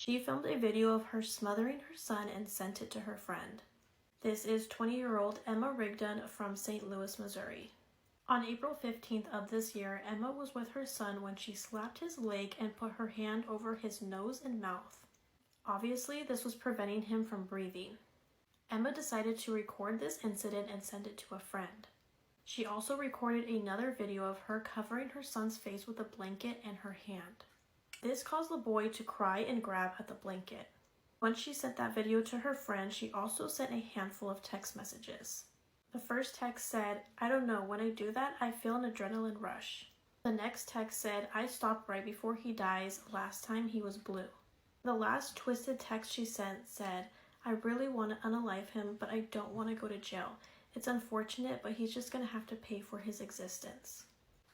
She filmed a video of her smothering her son and sent it to her friend. This is 20-year-old Emma Rigdon from St. Louis, Missouri. On April 15th of this year, Emma was with her son when she slapped his leg and put her hand over his nose and mouth. Obviously, this was preventing him from breathing. Emma decided to record this incident and send it to a friend. She also recorded another video of her covering her son's face with a blanket and her hand. This caused the boy to cry and grab at the blanket. Once she sent that video to her friend, she also sent a handful of text messages. The first text said, "I don't know, when I do that, I feel an adrenaline rush." The next text said, "I stopped right before he dies, last time he was blue." The last twisted text she sent said, "I really want to unalive him, but I don't want to go to jail. It's unfortunate, but he's just going to have to pay for his existence."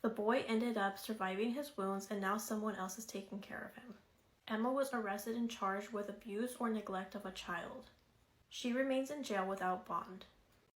The boy ended up surviving his wounds, and now someone else is taking care of him. Emma was arrested and charged with abuse or neglect of a child. She remains in jail without bond.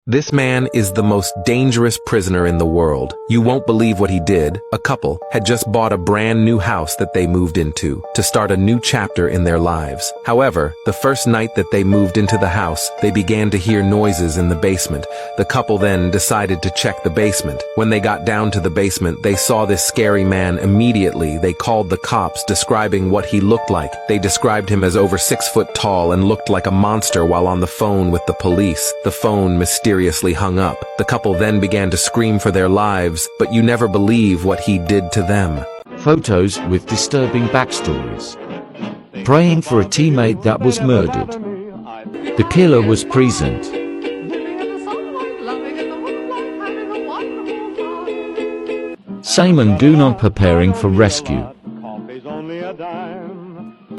This man is the most dangerous prisoner in the world. You won't believe what he did. A couple had just bought a brand new house that they moved into to start a new chapter in their lives. However, the first night that they moved into the house, they began to hear noises in the basement. The couple then decided to check the basement. When they got down to the basement, they saw this scary man. Immediately, they called the cops, describing what he looked like. They described him as over 6 foot tall and looked like a monster while on the phone with the police. The phone mysteriously hung up. The couple then began to scream for their lives, but you never believe what he did to them. Photos with disturbing backstories. Praying for a teammate that was murdered. The killer was present. Simon Doonan preparing for rescue.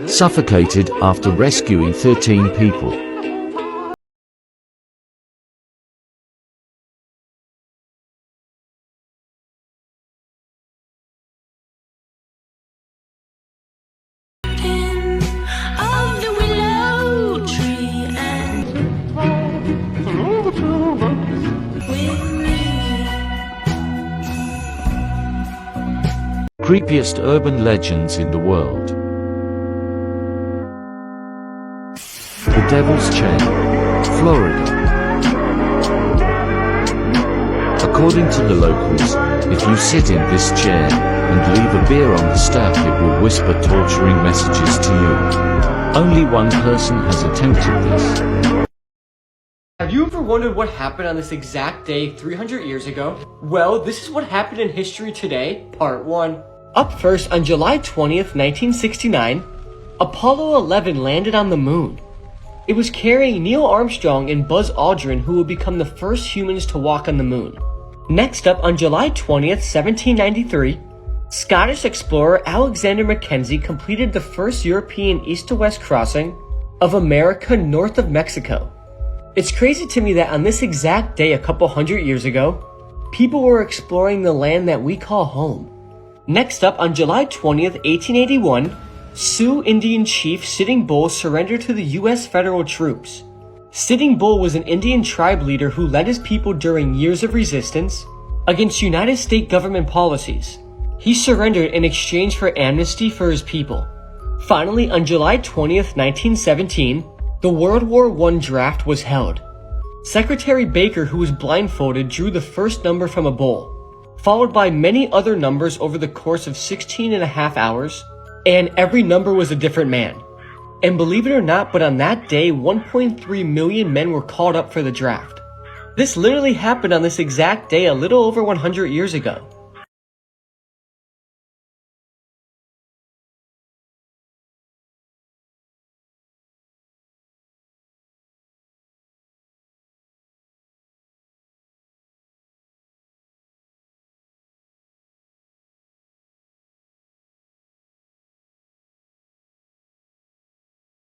Suffocated after rescuing 13 people. Creepiest urban legends in the world. The Devil's Chair, Florida. According to the locals, if you sit in this chair and leave a beer on the step, it will whisper torturing messages to you. Only one person has attempted this. Have you ever wondered what happened on this exact day 300 years ago? Well, this is what happened in history today, part 1. Up first, on July 20th, 1969, Apollo 11 landed on the moon. It was carrying Neil Armstrong and Buzz Aldrin, who would become the first humans to walk on the moon. Next up, on July 20th, 1793, Scottish explorer Alexander Mackenzie completed the first European east-to-west crossing of America north of Mexico. It's crazy to me that on this exact day a couple hundred years ago, people were exploring the land that we call home. Next up, on July 20th, 1881, Sioux Indian chief Sitting Bull surrendered to the U.S. federal troops. Sitting Bull was an Indian tribe leader who led his people during years of resistance against United States government policies. He surrendered in exchange for amnesty for his people. Finally, on July 20th, 1917, the World War I draft was held. Secretary Baker, who was blindfolded, drew the first number from a bull, followed by many other numbers over the course of 16 and a half hours, and every number was a different man. And believe it or not, but on that day, 1.3 million men were called up for the draft. This literally happened on this exact day a little over 100 years ago.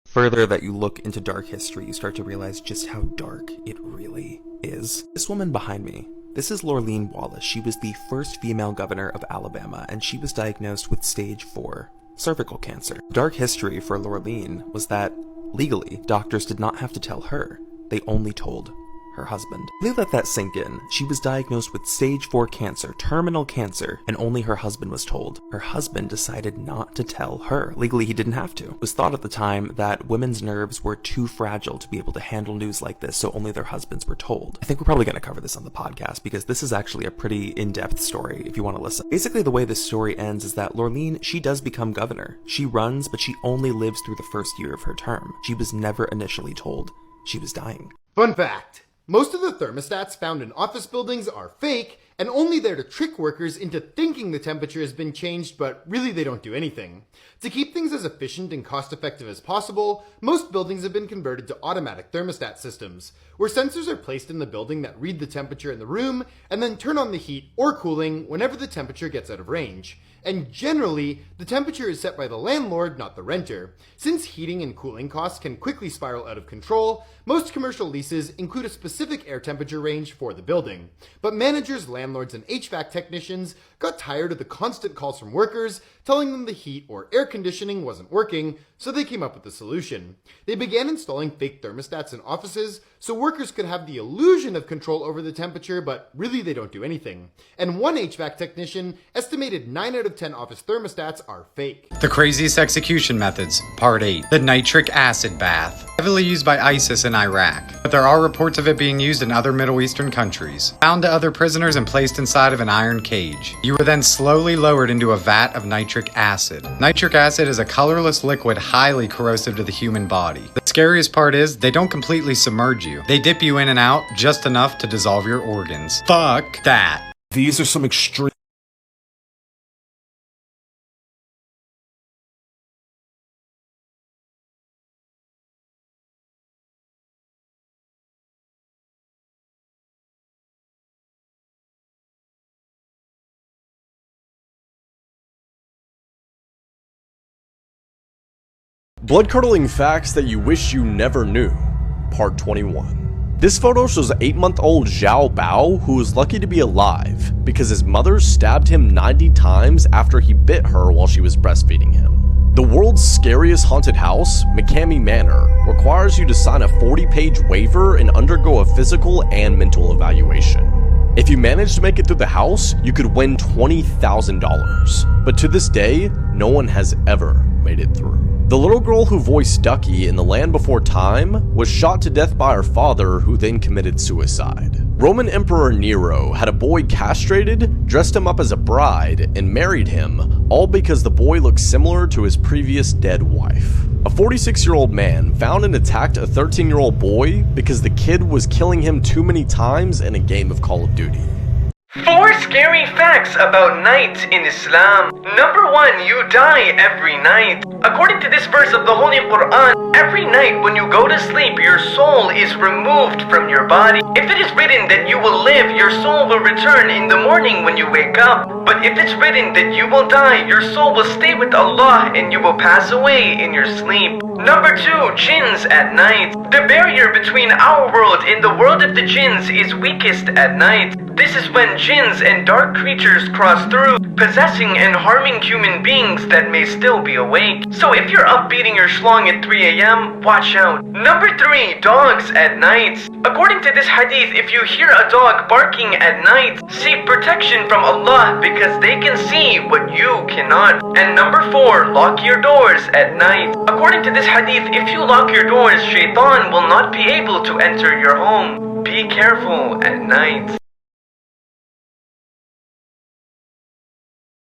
Further that you look into dark history, you start to realize just how dark it really is. This woman behind me, this is Lorleen Wallace. She was the first female governor of Alabama, and she was diagnosed with stage 4 cervical cancer. Dark history for Lorleen was that, legally, doctors did not have to tell her. They only told her husband. Really let that sink in. She was diagnosed with stage 4 cancer, terminal cancer, and only her husband was told. Her husband decided not to tell her. Legally, he didn't have to. It was thought at the time that women's nerves were too fragile to be able to handle news like this, so only their husbands were told. I think we're probably going to cover this on the podcast because this is actually a pretty in-depth story if you want to listen. Basically, the way this story ends is that Lorleen, she does become governor. She runs, but she only lives through the first year of her term. She was never initially told she was dying. Fun fact, most of the thermostats found in office buildings are fake and only there to trick workers into thinking the temperature has been changed, but really they don't do anything. To keep things as efficient and cost-effective as possible, most buildings have been converted to automatic thermostat systems, where sensors are placed in the building that read the temperature in the room and then turn on the heat or cooling whenever the temperature gets out of range. And generally, the temperature is set by the landlord, not the renter. Since heating and cooling costs can quickly spiral out of control, most commercial leases include a specific air temperature range for the building. But managers, landlords, and HVAC technicians got tired of the constant calls from workers telling them the heat or air conditioning wasn't working, so they came up with a solution. They began installing fake thermostats in offices so workers could have the illusion of control over the temperature, but really they don't do anything. And one HVAC technician estimated 9 out of 10 office thermostats are fake. The Craziest Execution Methods, Part 8. The nitric acid bath. Heavily used by ISIS in Iraq, but there are reports of it being used in other Middle Eastern countries. Bound to other prisoners and placed inside of an iron cage. You are then slowly lowered into a vat of nitric acid. Nitric acid is a colorless liquid highly corrosive to the human body. The scariest part is, they don't completely submerge you. They dip you in and out just enough to dissolve your organs. Fuck that. These are some extreme... Blood-curdling facts that you wish you never knew. Part 21. This photo shows 8-month-old Zhao Bao, who is lucky to be alive because his mother stabbed him 90 times after he bit her while she was breastfeeding him. The world's scariest haunted house, McCamey Manor, requires you to sign a 40-page waiver and undergo a physical and mental evaluation. If you manage to make it through the house, you could win $20,000. But to this day, no one has ever made it through. The little girl who voiced Ducky in The Land Before Time was shot to death by her father, who then committed suicide. Roman Emperor Nero had a boy castrated, dressed him up as a bride, and married him, all because the boy looked similar to his previous dead wife. A 46-year-old man found and attacked a 13-year-old boy because the kid was killing him too many times in a game of Call of Duty. 4 scary facts about nights in Islam. Number 1, you die every night. According to this verse of the Holy Quran, every night when you go to sleep, your soul is removed from your body. If it is written that you will live, your soul will return in the morning when you wake up. But if it's written that you will die, your soul will stay with Allah and you will pass away in your sleep. Number 2, jinns at night. The barrier between our world and the world of the jinns is weakest at night. This is when jinns and dark creatures cross through, possessing and harming human beings that may still be awake. So if you're up beating your schlong at 3 a.m., watch out. Number 3, dogs at night. According to this hadith, if you hear a dog barking at night, seek protection from Allah because they can see what you cannot. And number 4, lock your doors at night. According to this hadith, if you lock your doors, shaitan will not be able to enter your home. Be careful at night.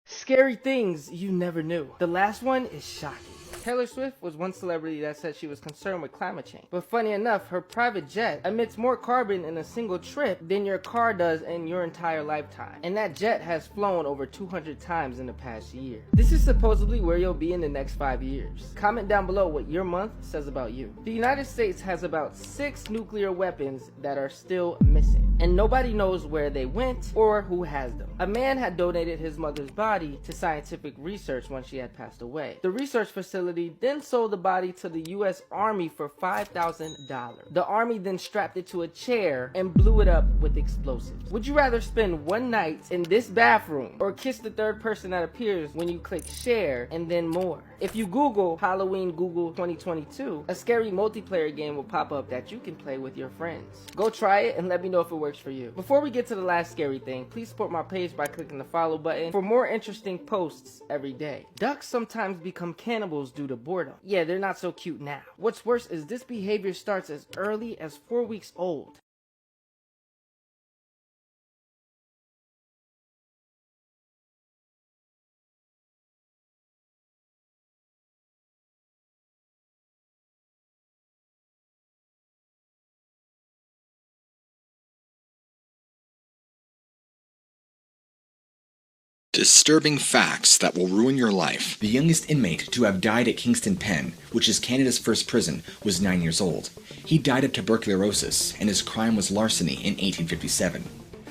Scary things you never knew. The last one is shocking. Taylor Swift was one celebrity that said she was concerned with climate change. But funny enough, her private jet emits more carbon in a single trip than your car does in your entire lifetime. And that jet has flown over 200 times in the past year. This is supposedly where you'll be in the next 5 years. Comment down below what your month says about you. The United States has about 6 nuclear weapons that are still missing. and nobody knows where they went or who has them. A man had donated his mother's body to scientific research when she had passed away. The research facility then sold the body to the US Army for $5,000. The Army then strapped it to a chair and blew it up with explosives. Would you rather spend one night in this bathroom or kiss the third person that appears when you click share and then more? If you Google Halloween Google 2022, a scary multiplayer game will pop up that you can play with your friends. Go try it and let me know if it works for you. Before we get to the last scary thing, please support my page by clicking the follow button for more interesting posts every day. Ducks sometimes become cannibals due to boredom. Yeah, they're not so cute now. What's worse is this behavior starts as early as 4 weeks old. Disturbing facts that will ruin your life. The youngest inmate to have died at Kingston Pen, which is Canada's first prison, was 9 years old. He died of tuberculosis, and his crime was larceny in 1857.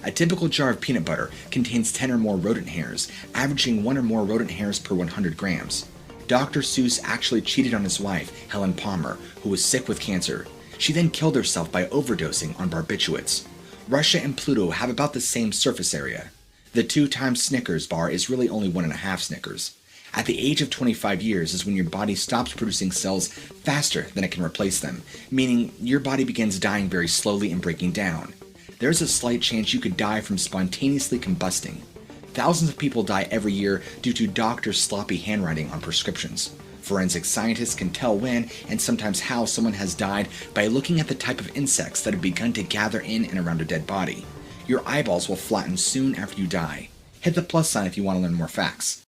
A typical jar of peanut butter contains 10 or more rodent hairs, averaging 1 or more rodent hairs per 100 grams. Dr. Seuss actually cheated on his wife, Helen Palmer, who was sick with cancer. She then killed herself by overdosing on barbiturates. Russia and Pluto have about the same surface area. The 2 times Snickers bar is really only 1.5 Snickers. At the age of 25 years is when your body stops producing cells faster than it can replace them, meaning your body begins dying very slowly and breaking down. There's a slight chance you could die from spontaneously combusting. Thousands of people die every year due to doctors' sloppy handwriting on prescriptions. Forensic scientists can tell when and sometimes how someone has died by looking at the type of insects that have begun to gather in and around a dead body. Your eyeballs will flatten soon after you die. Hit the plus sign if you want to learn more facts.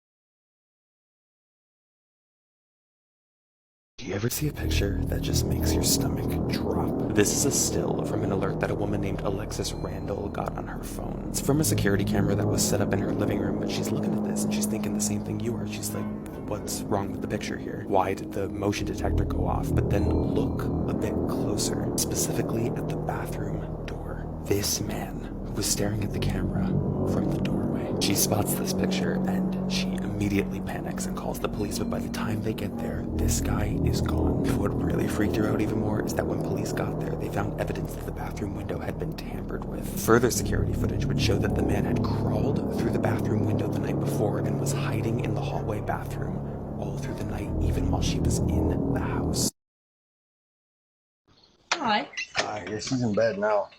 Do you ever see a picture that just makes your stomach drop? This is a still from an alert that a woman named Alexis Randall got on her phone. It's from a security camera that was set up in her living room, but she's looking at this and she's thinking the same thing you are. She's like, what's wrong with the picture here? Why did the motion detector go off? But then look a bit closer, specifically at the bathroom door. This man was staring at the camera from the doorway. She spots this picture and she immediately panics and calls the police, but by the time they get there, this guy is gone. What really freaked her out even more is that when police got there, they found evidence that the bathroom window had been tampered with. Further security footage would show that the man had crawled through the bathroom window the night before and was hiding in the hallway bathroom all through the night, even while she was in the house. Hi. Hi, yeah, she's in bed now.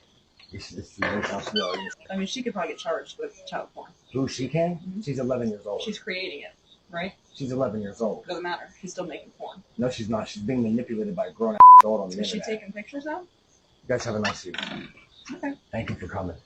I mean, she could probably get charged with child porn. Who, she can? Mm-hmm. She's 11 years old. She's creating it, right? She's 11 years old. Doesn't matter. She's still making porn. No, she's not. She's being manipulated by a grown-ass adult on the Is she internet. taking pictures now? You guys have a nice evening. Okay. Thank you for coming.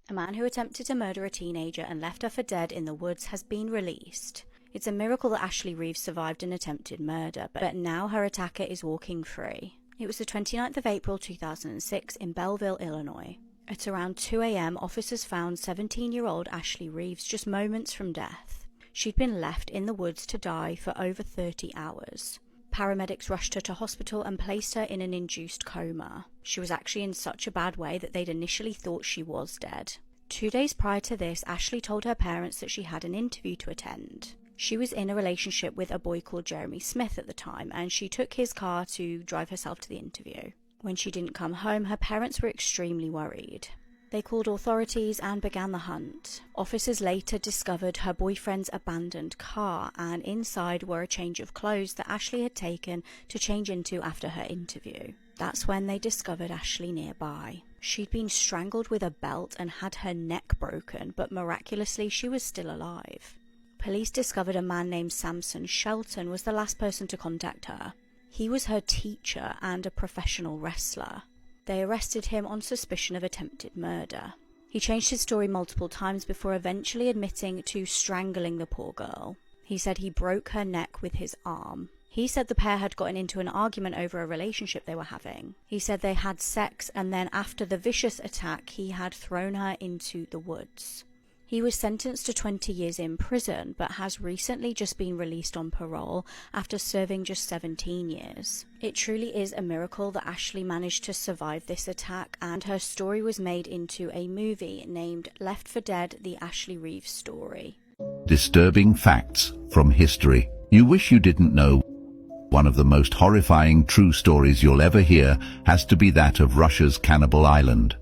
A man who attempted to murder a teenager and left her for dead in the woods has been released. It's a miracle that Ashley Reeves survived an attempted murder, but now her attacker is walking free. It was the 29th of April 2006 in Belleville, Illinois. At around 2 a.m, officers found 17-year-old Ashley Reeves just moments from death. She'd been left in the woods to die for over 30 hours. Paramedics rushed her to hospital and placed her in an induced coma. She was actually in such a bad way that they'd initially thought she was dead. 2 days prior to this, Ashley told her parents that she had an interview to attend. She was in a relationship with a boy called Jeremy Smith at the time, and she took his car to drive herself to the interview. When she didn't come home, her parents were extremely worried. They called authorities and began the hunt. Officers later discovered her boyfriend's abandoned car, and inside were a change of clothes that Ashley had taken to change into after her interview. That's when they discovered Ashley nearby. She'd been strangled with a belt and had her neck broken, but miraculously she was still alive. Police discovered a man named Samson Shelton was the last person to contact her. He was her teacher and a professional wrestler. They arrested him on suspicion of attempted murder. He changed his story multiple times before eventually admitting to strangling the poor girl. He said he broke her neck with his arm. He said the pair had gotten into an argument over a relationship they were having. He said they had sex, and then after the vicious attack, he had thrown her into the woods. He was sentenced to 20 years in prison, but has recently just been released on parole after serving just 17 years. It truly is a miracle that Ashley managed to survive this attack, and her story was made into a movie named Left for Dead: The Ashley Reeves Story. Disturbing facts from history you wish you didn't know. One of the most horrifying true stories you'll ever hear has to be that of Russia's Cannibal Island.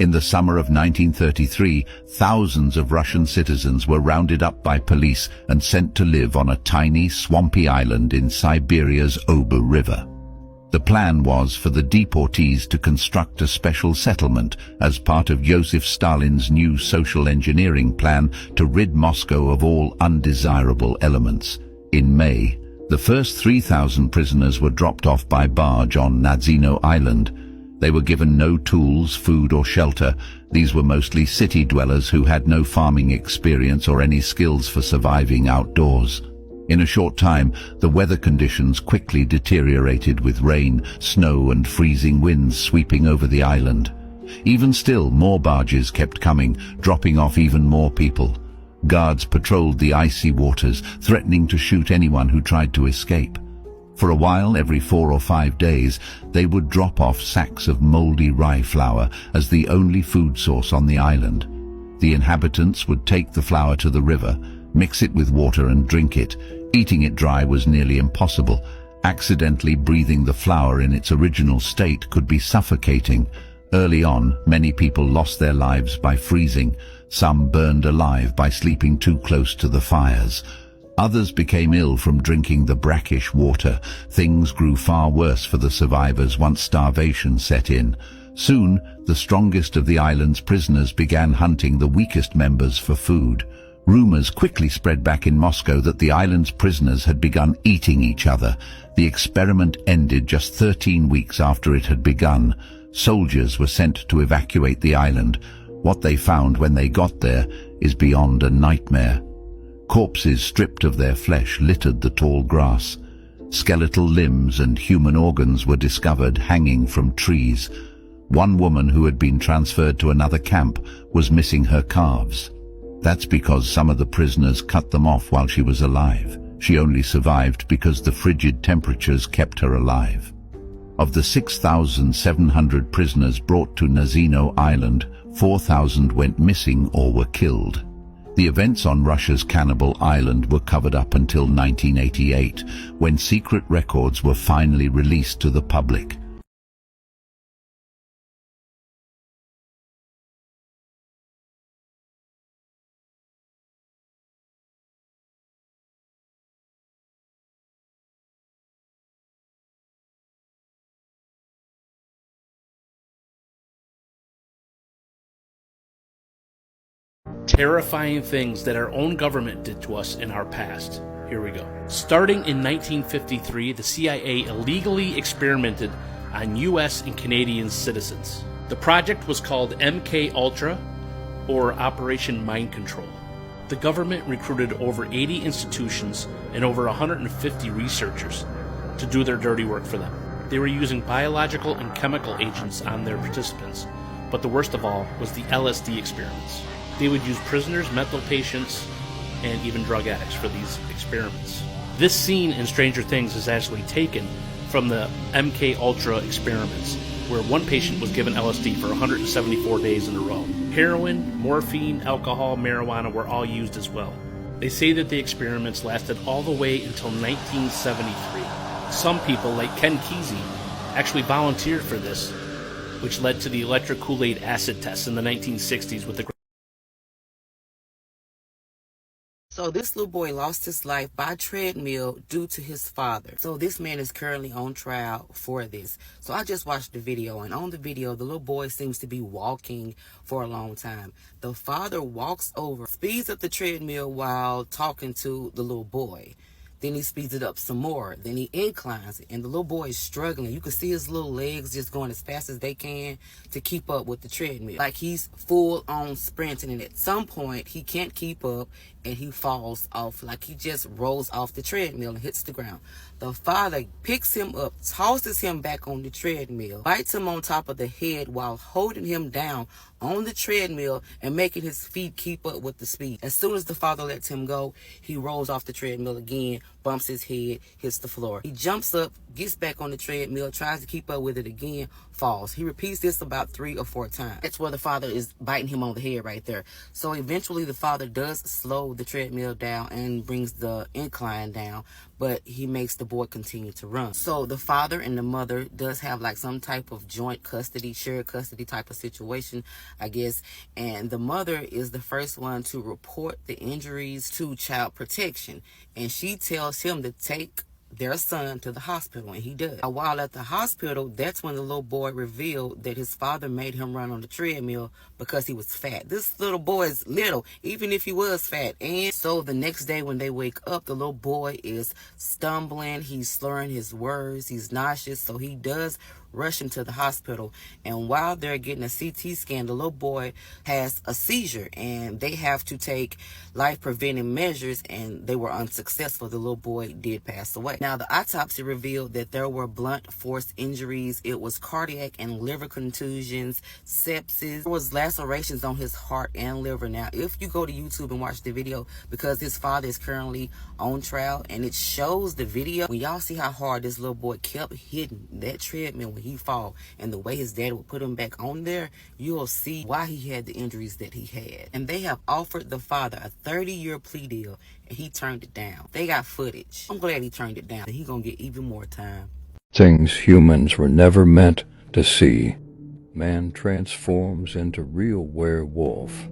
In the summer of 1933, thousands of Russian citizens were rounded up by police and sent to live on a tiny, swampy island in Siberia's Oba River. The plan was for the deportees to construct a special settlement as part of Joseph Stalin's new social engineering plan to rid Moscow of all undesirable elements. In May, the first 3,000 prisoners were dropped off by barge on Nadzino Island. They were given no tools, food or shelter. These were mostly city dwellers who had no farming experience or any skills for surviving outdoors. In a short time, the weather conditions quickly deteriorated with rain, snow and freezing winds sweeping over the island. Even still, more barges kept coming, dropping off even more people. Guards patrolled the icy waters, threatening to shoot anyone who tried to escape. For a while, every 4 or 5 days, they would drop off sacks of moldy rye flour as the only food source on the island. The inhabitants would take the flour to the river, mix it with water and drink it. Eating it dry was nearly impossible. Accidentally breathing the flour in its original state could be suffocating. Early on, many people lost their lives by freezing. Some burned alive by sleeping too close to the fires. Others became ill from drinking the brackish water. Things grew far worse for the survivors once starvation set in. Soon, the strongest of the island's prisoners began hunting the weakest members for food. Rumors quickly spread back in Moscow that the island's prisoners had begun eating each other. The experiment ended just 13 weeks after it had begun. Soldiers were sent to evacuate the island. What they found when they got there is beyond a nightmare. Corpses stripped of their flesh littered the tall grass. Skeletal limbs and human organs were discovered hanging from trees. One woman who had been transferred to another camp was missing her calves. That's because some of the prisoners cut them off while she was alive. She only survived because the frigid temperatures kept her alive. Of the 6,700 prisoners brought to Nadzino Island, 4,000 went missing or were killed. The events on Russia's Cannibal Island were covered up until 1988, when secret records were finally released to the public. Terrifying things that our own government did to us in our past. Here we go. Starting in 1953, the CIA illegally experimented on US and Canadian citizens. The project was called MK Ultra, or Operation Mind Control. The government recruited over 80 institutions and over 150 researchers to do their dirty work for them. They were using biological and chemical agents on their participants, but the worst of all was the LSD experiments. They would use prisoners, mental patients, and even drug addicts for these experiments. This scene in Stranger Things is actually taken from the MK Ultra experiments, where one patient was given LSD for 174 days in a row. Heroin, morphine, alcohol, marijuana were all used as well. They say that the experiments lasted all the way until 1973. Some people, like Ken Kesey, actually volunteered for this, which led to the electric Kool-Aid acid test in the 1960s with the So this little boy lost his life by treadmill due to his father. So this man is currently on trial for this. So I just watched the video, and on the video, the little boy seems to be walking for a long time. The father walks over, speeds up the treadmill while talking to the little boy. Then he speeds it up some more. Then he inclines it, and the little boy is struggling. You can see his little legs just going as fast as they can to keep up with the treadmill. Like he's full on sprinting, and at some point, he can't keep up, and he falls off, like he just rolls off the treadmill and hits the ground. The father picks him up, tosses him back on the treadmill, bites him on top of the head while holding him down on the treadmill and making his feet keep up with the speed. As soon as the father lets him go, he rolls off the treadmill again, bumps his head, hits the floor. He jumps up, gets back on the treadmill, tries to keep up with it again, falls. He repeats this about 3 or 4 times. That's where the father is biting him on the head right there. So eventually the father does slow the treadmill down and brings the incline down, but he makes the boy continue to run. So the father and the mother does have like some type of joint custody, shared custody type of situation, I guess. And the mother is the first one to report the injuries to child protection. And she tells him to take their son to the hospital, and he does. While at the hospital, that's when the little boy revealed that his father made him run on the treadmill because he was fat. This little boy is little, even if he was fat. And so the next day when they wake up, the little boy is stumbling, he's slurring his words, he's nauseous, so he does rush him to the hospital. And while they're getting a CT scan, the little boy has a seizure, and they have to take life-preventing measures, and they were unsuccessful. The little boy did pass away. Now, the autopsy revealed that there were blunt force injuries. It was cardiac and liver contusions, sepsis. There was lacerations on his heart and liver. Now, if you go to YouTube and watch the video, because his father is currently on trial, and it shows the video, when y'all see how hard this little boy kept hitting that treadmill when he fall, and the way his dad would put him back on there, you'll see why he had the injuries that he had. And they have offered the father a 30-year plea deal, and he turned it down. They got footage. I'm glad he turned it down, and he's gonna get even more time. Things humans were never meant to see. Man transforms into real werewolf.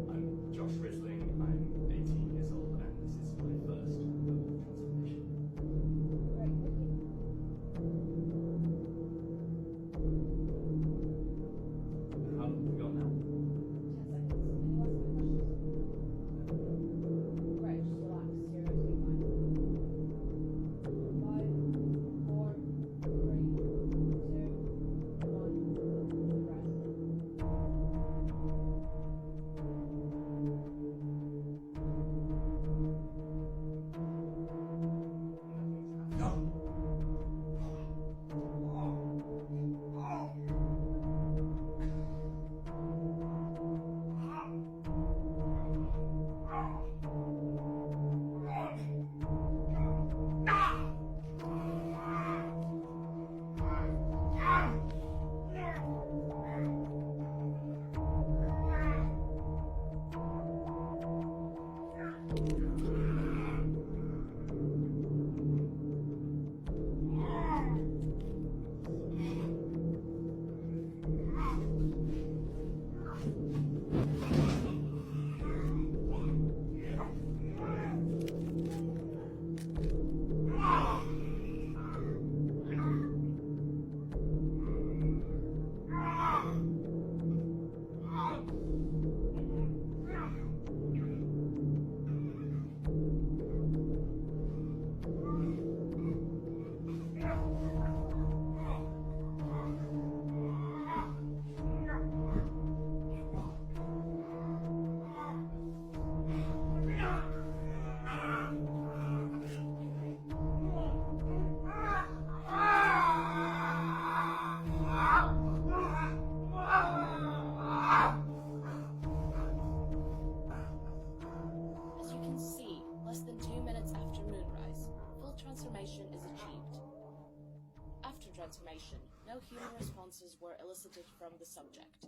Transformation, no human responses were elicited from the subject.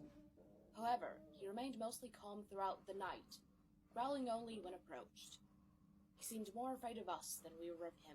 However, he remained mostly calm throughout the night, growling only when approached. He seemed more afraid of us than we were of him.